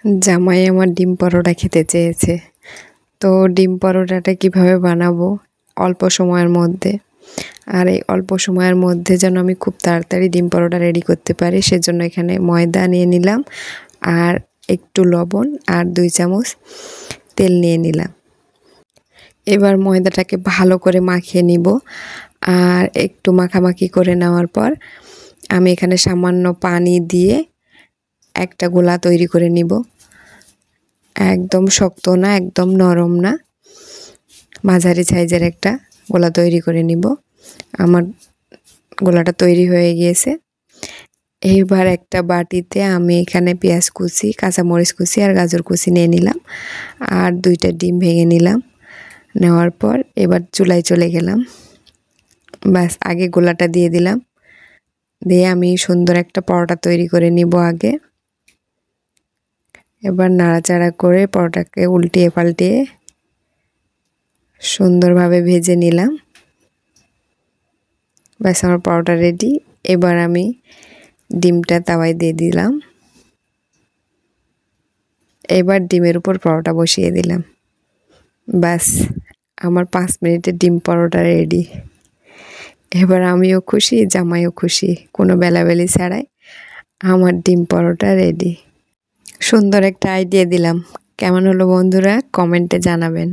জামাই আমার ডিম পরোটা খেতে চেয়েছে। তো ডিম পরোটাটা কিভাবে বানাবো অল্প সময়ের মধ্যে, আর এই অল্প সময়ের মধ্যে যেন আমি খুব তাড়াতাড়ি ডিম পরোটা রেডি করতে পারি, সেজন্য এখানে ময়দা নিয়ে নিলাম আর একটু লবণ আর 2 চামচ তেল নিয়ে নিলাম। এবার ময়দাটাকে ভালো করে মাখিয়ে নিব। আর একটু মাখামাখি করে নেওয়ার পর আমি এখানে সামান্য পানি দিয়ে একটা গোলা তৈরি করে নিব। একদম শক্ত না, একদম নরম না, মাঝারি সাইজের একটা গোলা তৈরি করে নিব। আমার গোলাটা তৈরি হয়ে গিয়েছে। এইবার একটা বাটিতে আমি এখানে পেঁয়াজ কুচি, কাঁচামরিচ কুচি আর গাজর কুচি নিয়ে নিলাম আর 2টা ডিম ভেঙে নিলাম। নেওয়ার পর এবার চুলায় চলে গেলাম। ব্যাস, আগে গোলাটা দিয়ে দিলাম, দিয়ে আমি সুন্দর একটা পরোটা তৈরি করে নিব আগে। এবার নাড়াচাড়া করে পরোটাকে উল্টিয়ে পাল্টিয়ে সুন্দরভাবে ভেজে নিলাম। ব্যাস, আমার পরোটা রেডি। এবার আমি ডিমটা তাওয়ায় দিয়ে দিলাম। এবার ডিমের উপর পরোটা বসিয়ে দিলাম। ব্যাস, আমার 5 মিনিটে ডিম পরোটা রেডি। এবার আমিও খুশি, জামাইও খুশি, কোনো বেলাবেলি ছাড়াই আমার ডিম পরোটা রেডি। সুন্দর একটা আইডিয়া দিলাম। কেমন হলো বন্ধুরা, কমেন্টে জানাবেন।